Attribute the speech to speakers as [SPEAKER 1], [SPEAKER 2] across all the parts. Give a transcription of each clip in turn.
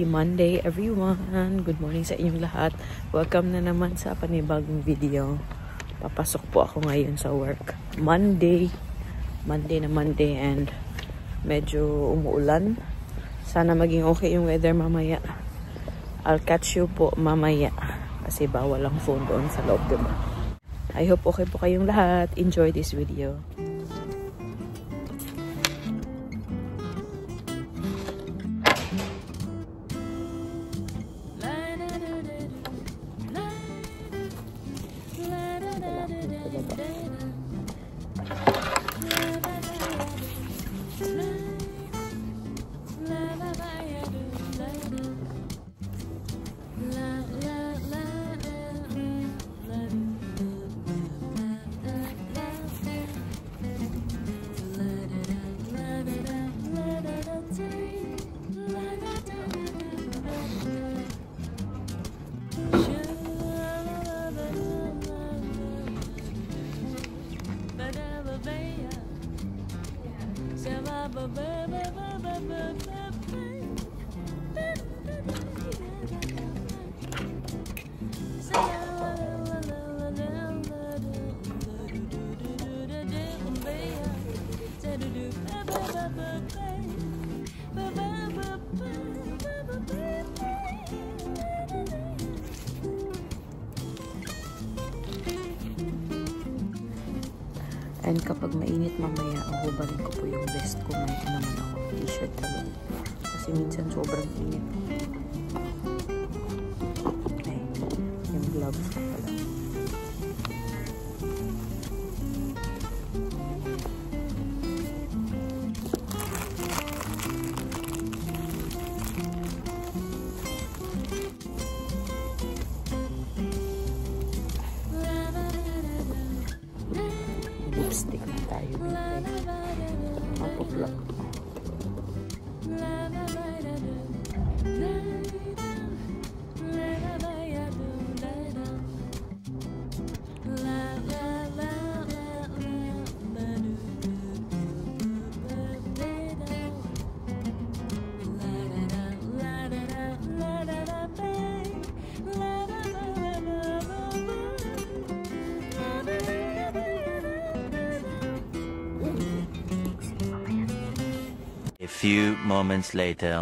[SPEAKER 1] Happy Monday everyone! Good morning sa inyong lahat. Welcome na naman sa panibagong video. Papasok po ako ngayon sa work. Monday and medyo umuulan. Sana maging okay yung weather mamaya. I'll catch you po mamaya kasi bawal ang phone doon sa loob, diba? I hope okay po kayong lahat. Enjoy this video. And kapag mainit mamaya, huhubalin ko po yung vest ko. May naman ako t-shirt talaga. Kasi minsan sobrang init. Ay, yung gloves ko pala. Lipstick na tayo dito. Mapuplak.
[SPEAKER 2] A few moments later.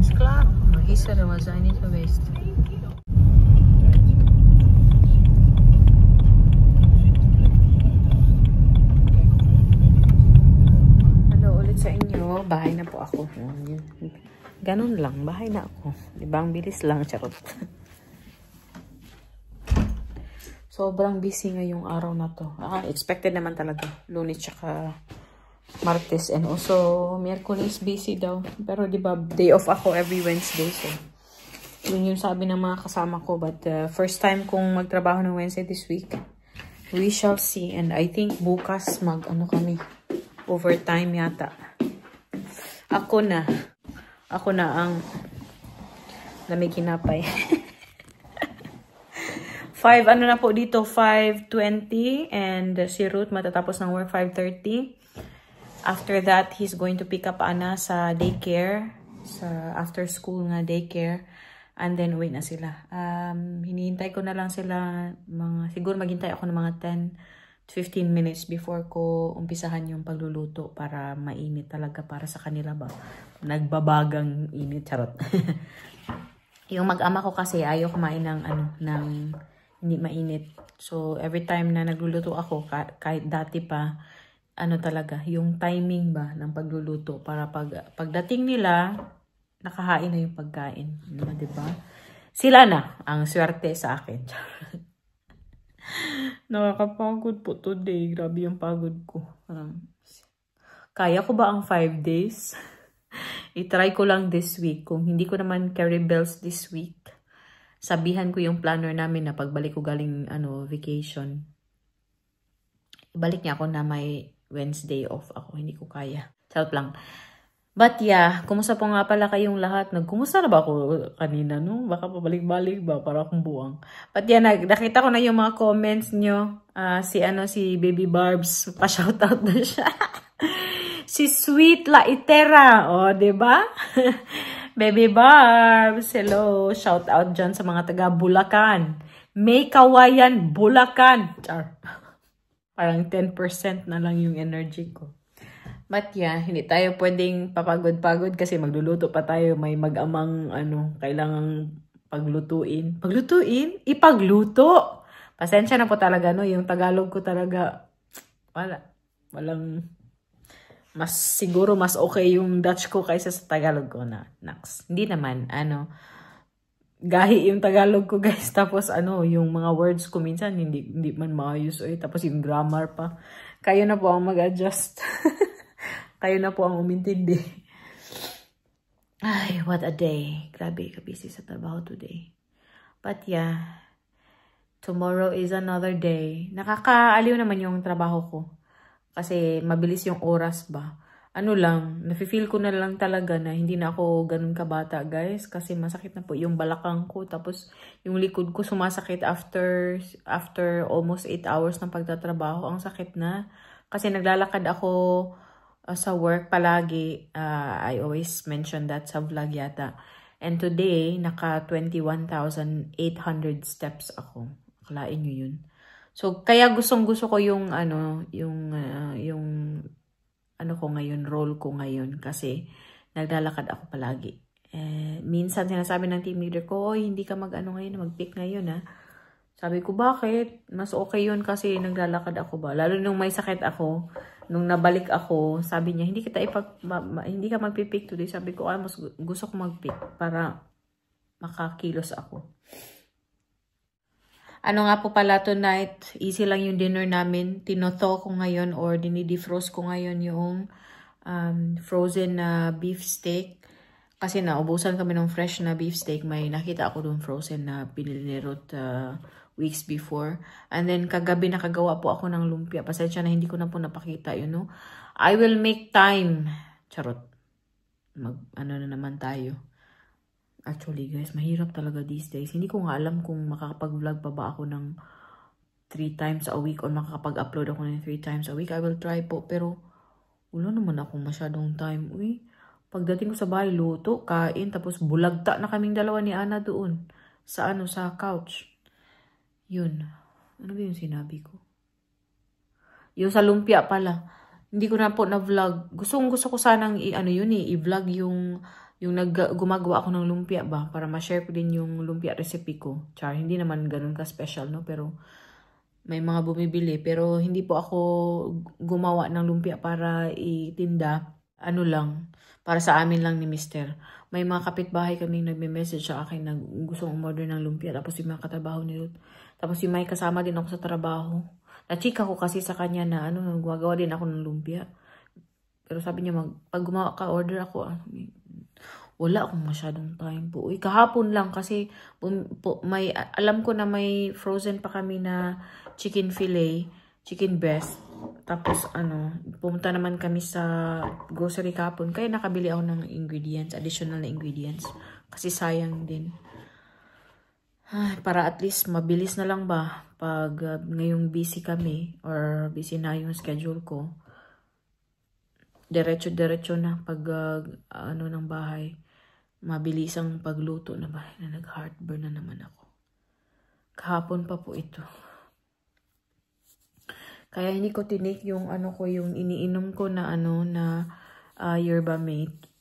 [SPEAKER 1] Is klaar. Maar gisteren was hij niet geweest. Sa inyo, bahay na po ako. Ganun lang, bahay na ako. Diba, ang bilis lang, charot. Sobrang busy ngayong araw na to. Expected naman talaga. Lunes tsaka Martes and also Miyerkules busy daw. Pero diba, day off ako every Wednesday. So, yun yung sabi ng mga kasama ko. But first time kong magtrabaho ng Wednesday this week. We shall see. And I think bukas kami. Overtime yata. Ako na ang lamig hinapay. 5 na po dito, 5:20 and si Ruth matatapos ng work 5:30. After that, he's going to pick up Ana sa daycare, sa after school nga daycare, and then uwi na sila. Hinihintay ko na lang sila siguro maghintay ako ng mga 10-15 minutes before ko umpisahan yung pagluluto para mainit talaga para sa kanila ba. Nagbabagang init, charot. Yung mag-ama ko kasi ayaw kumain ng hindi mainit. So every time na nagluluto ako, kahit dati pa, talaga, yung timing ba ng pagluluto para pagdating nila, nakahain na yung pagkain. Diba? Sila na ang swerte sa akin. Nakakapagod po today. Grabe yung pagod ko. Kaya ko ba ang 5 days? I-try ko lang this week. Kung hindi ko naman carry bells this week, sabihan ko yung planner namin na pagbalik ko galing vacation. Ibalik niya ako na may Wednesday off ako. Hindi ko kaya. Sarap lang. But yeah, kumusta po nga pala kayong lahat? Nagkumusta na ba ako kanina, no? Baka pabalik-balik ba para akong buwang. But yeah, nakita ko na yung mga comments nyo. Si Baby Barbs, pa-shoutout na siya. Si Sweet Laitera, o, diba? Baby Barbs, hello. Shoutout dyan sa mga taga Bulacan. May Kawayan, Bulacan. Char. Parang 10% na lang yung energy ko. But yeah, hindi tayo pwedeng papagod-pagod kasi magluluto pa tayo. May mag-amang kailangang paglutuin. Paglutuin? Ipagluto! Pasensya na po talaga, no? Yung Tagalog ko talaga, walang, siguro mas okay yung Dutch ko kaysa sa Tagalog ko na. Naks. Hindi naman, gahi yung Tagalog ko, guys. Tapos, yung mga words ko minsan, hindi man maayos. Tapos yung grammar pa. Kayo na po ang mag-adjust. Kayo na po ang umintindi. Ay, what a day. Grabe, kabisi sa trabaho today. But yeah, tomorrow is another day. Nakakaaliw naman yung trabaho ko. Kasi mabilis yung oras ba. Nafe-feel ko na lang talaga na hindi na ako ganun kabata, guys. Kasi masakit na po yung balakang ko. Tapos yung likod ko sumasakit after almost 8 hours ng pagtatrabaho. Ang sakit na. Kasi naglalakad ako sa work palagi. I always mention that sa vlog yata. And today, naka 21,800 steps ako. Akalain nyo yun. So, kaya gustong-gusto ko yung ko ngayon, role ko ngayon. Kasi, naglalakad ako palagi. Minsan, sinasabi ng team leader ko, hindi ka mag-pick ngayon, ha. Sabi ko, bakit? Mas okay yun kasi naglalakad ako ba? Lalo nung may sakit ako, nung nabalik ako, sabi niya, hindi ka magpipick today. Sabi ko, mas gusto ko magpick para makakilos ako. Nga po pala tonight, easy lang yung dinner namin. Tinotho ko ngayon or dinidefrost ko ngayon yung frozen na beef steak. Kasi naubusan kami ng fresh na beef steak. May nakita ako doon frozen na pinili ni Ruth weeks before. And then kagabi nakagawa po ako ng lumpia. Pasensya na hindi ko na po napakita, I will make time. Charot. Na naman tayo. Actually, guys, mahirap talaga these days. Hindi ko nga alam kung makakapag-vlog pa ba ako ng 3 times a week or makakapag-upload ako ng 3 times a week. I will try po. Pero wala naman akong masyadong time. Pagdating ko sa bahay, luto, kain, tapos bulagta na kaming dalawa ni Ana doon. Sa couch. Yun. Ano ba yung sinabi ko? Yung sa lumpia pala. Hindi ko na po na-vlog. Gusto ko sanang i-vlog yung gumagawa ako ng lumpia ba? Para ma-share ko din yung lumpia recipe ko. Char, hindi naman ganun ka-special, no? Pero may mga bumibili. Pero hindi po ako gumawa ng lumpia para itinda. Para sa amin lang ni Mister. May mga kapitbahay kaming nagme-message sa akin na gustong umorder ng lumpia. Tapos yung mga katrabaho ni Ruth. Tapos yung may kasama din ako sa trabaho. Na-chika ko kasi sa kanya na gumagawa din ako ng lumpia. Pero sabi niya, pag gumawa ka, order ako. Wala akong masyadong time po. Kahapon lang kasi alam ko na may frozen pa kami na chicken fillet, chicken breast. Tapos pumunta naman kami sa grocery kahapon. Kaya nakabili ako ng ingredients, additional na ingredients. Kasi sayang din. Para at least mabilis na lang ba pag ngayong busy kami or busy na yung schedule ko. Diretso na pag ng bahay. Mabilis ang pagluto na ba na nag-heartburn na naman ako. Kahapon pa po ito. Kaya hindi ko tinik yung yung iniinom ko na yerba mate.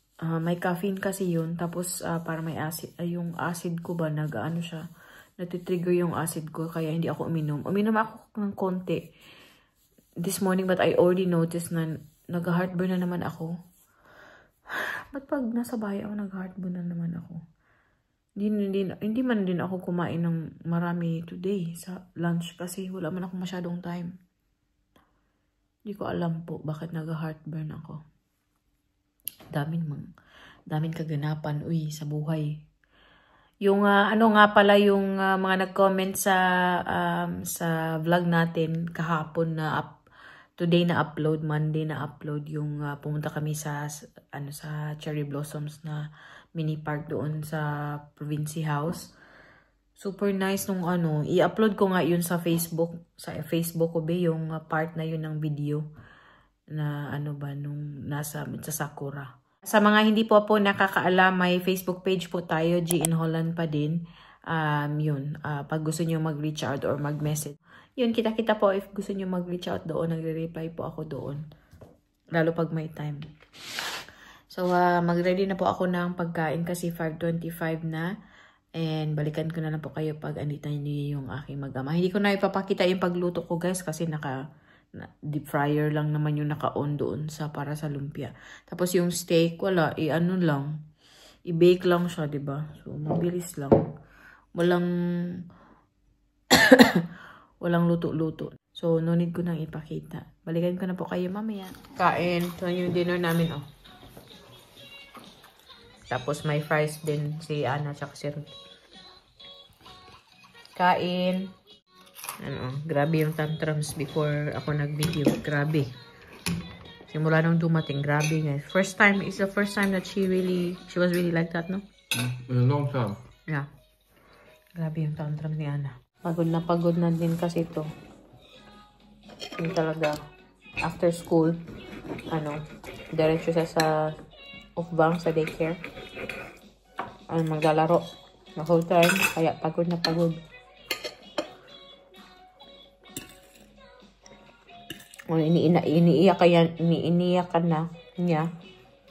[SPEAKER 1] May caffeine kasi yun. Tapos para may acid, yung acid ko ba siya. Natitrigger yung acid ko kaya hindi ako uminom. Uminom ako ng konti this morning but I already noticed na nag-heartburn na naman ako. Ba't pag nasa bahay ako nag-heartburn na naman ako? Hindi man din ako kumain ng marami today sa lunch kasi wala man akong masyadong time. Hindi ko alam po bakit nag-heartburn ako. Daming kaganapan sa buhay. Yung nga pala yung mga nag-comment sa vlog natin kahapon na today na upload, Monday na upload yung pumunta kami sa sa Cherry Blossoms na mini park doon sa Province House. Super nice nung i-upload ko nga yun sa Facebook ko ba yung part na yun ng video na nung nasa sa Sakura. Sa mga hindi po nakakaalam, may Facebook page po tayo, G in Holland pa din. Pag gusto niyo mag-reach out or mag-message. Yun, kita-kita po if gusto niyo mag-reach out doon, nagre-reply po ako doon. Lalo pag may time. So, mag-ready na po ako ng pagkain kasi 5:25 na. And balikan ko na lang po kayo pag andito niyo yung aking mag-ama. Hindi ko na ipapakita yung pagluto ko guys kasi deep fryer lang naman yung naka-on doon para sa lumpia. Tapos yung steak, wala, lang. I-bake lang siya, diba? So, mabilis lang. Walang luto-luto. So, no need ko nang ipakita. Balikan ko na po kayo mamaya. Kain. So, yung dinner namin, Tapos, may fries din si Ana at si Ruth. Kain. Grabe yung tantrums before ako nag-video. Grabe. Simula nung dumating, grabe guys. It's the first time that she was really like that, no?
[SPEAKER 3] In a long time.
[SPEAKER 1] Yeah. Grabe yung tantrum ni Ana. Pagod na din kasi ito. Yung talaga, after school, diretso siya sa off-bank sa daycare. Maglalaro the whole time. Kaya pagod na pagod. Iniiyakan na niya.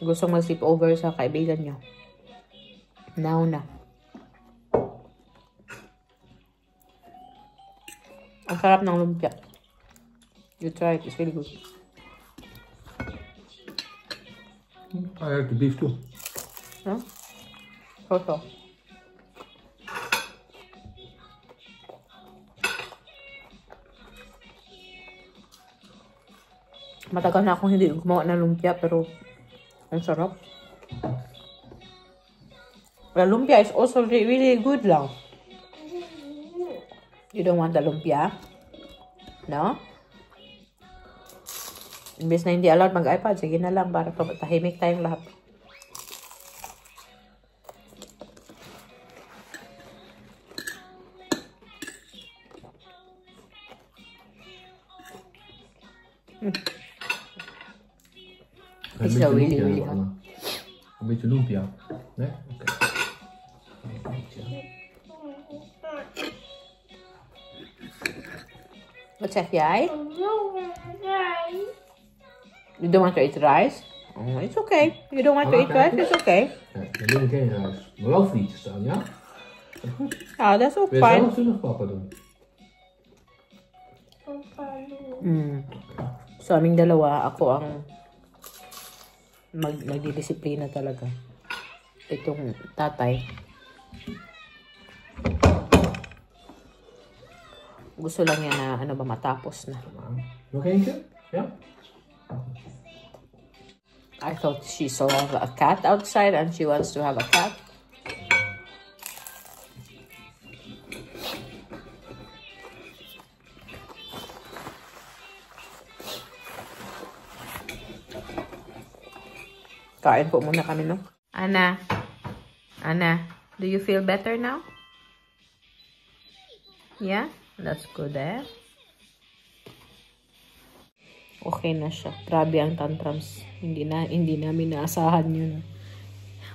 [SPEAKER 1] Gusto mag-sleep over sa kaibigan niya. Now na. Ang sarap ng lumpia. You try it. It's really good.
[SPEAKER 3] I like the beef too.
[SPEAKER 1] Huh? So. Matagal na akong hindi gumawa ng lumpia pero ang sarap. Well, lumpia is also really good lang. You don't want the lumpia? No? Imbes na hindi allowed mag-iPad, sige na lang para tahimik tayong lahat. It's so really hot.
[SPEAKER 3] Een beetje lumpia. Nee? Oké.
[SPEAKER 1] Wat zeg jij? You don't want to eat rice? Oh, it's okay. You don't want to eat rice? It's okay.
[SPEAKER 3] Ja, dan doe ik geen rijst. Maar wel frietjes dan, ja?
[SPEAKER 1] Oh, that's all
[SPEAKER 3] Wil je
[SPEAKER 1] fine.
[SPEAKER 3] zelf doen of papa doen?
[SPEAKER 1] So, aming dalawa, ako ang nagdidisiplina talaga. Itong tatay. Gusto lang niya na matapos na.
[SPEAKER 3] Nog eentje? Ja?
[SPEAKER 1] I thought she saw a cat outside and she wants to have a cat. Kain po muna kami, no? Ana, do you feel better now? Yeah? That's good, eh? Okay na siya. Grabe ang tantrums. Hindi namin naasahan yun.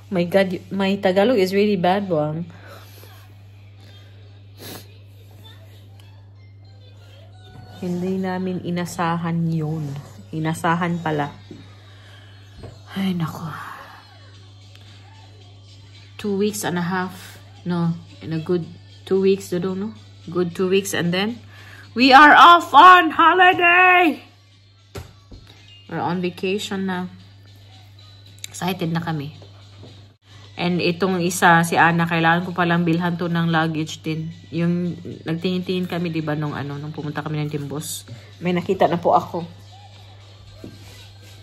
[SPEAKER 1] My God, my Tagalog is really bad, Buang. Hindi namin inasahan yun. Inasahan pala. Ay, nako. 2 weeks and a half. No, in a good 2 weeks, I don't know. Good 2 weeks and then we are off on holiday! We're on vacation na. Excited na kami. And itong isa, si Ana, kailangan ko palang bilhan to ng luggage din. Yung nagtingin-tingin kami, di ba, nung pumunta kami ng Timbos. May nakita na po ako.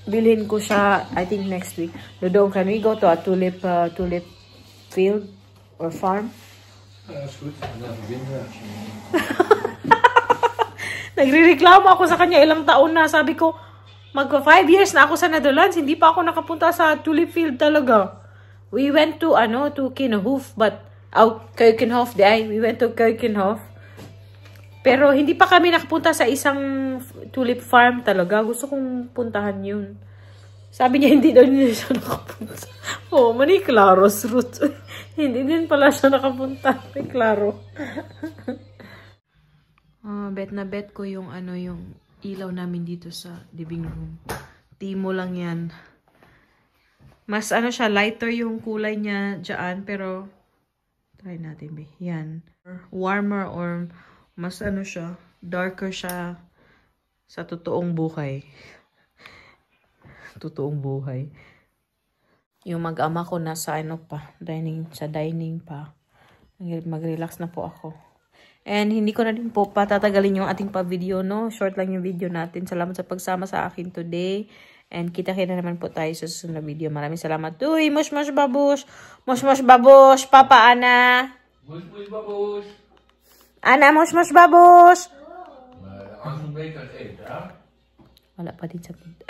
[SPEAKER 1] Bilhin ko siya, I think next week. Dodong, can we go to a tulip field or farm?
[SPEAKER 3] Ja, dat is goed. Never been there.
[SPEAKER 1] Nagrereklamo ako sa kanya ilang taon na. Sabi ko, magpa 5 years na ako sa Netherlands. Hindi pa ako nakapunta sa tulip field talaga. We went to, to Keukenhof. But, Keukenhof, we went to Keukenhof. Pero hindi pa kami nakapunta sa isang tulip farm talaga. Gusto kong puntahan yun. Sabi niya, hindi daw niya siya nakapunta. Oh, mani klaro, Ruth. Hindi din pala siya nakapunta. May klaro. Bet na bet ko yung yung ilaw namin dito sa living room. Timo lang yan. Mas siya, lighter yung kulay niya dyan. Pero, try natin, be. Yan. Warmer or mas siya, darker siya sa totoong buhay. Totoong buhay. Yung mag-ama ko nasa dining pa. Mag-relax na po ako. And hindi ko na din po patatagalin yung ating pa-video, no? Short lang yung video natin. Salamat sa pagsama sa akin today. And kita-kita naman po tayo sa susunod na video. Maraming salamat. Uy, mush mush babush. Mush mush babush. Papa Ana.
[SPEAKER 3] Mush mush babush.
[SPEAKER 1] Ana, mush mush babush.
[SPEAKER 3] Als een beetje aan het eten, hè?
[SPEAKER 1] Wala pa din sa punta.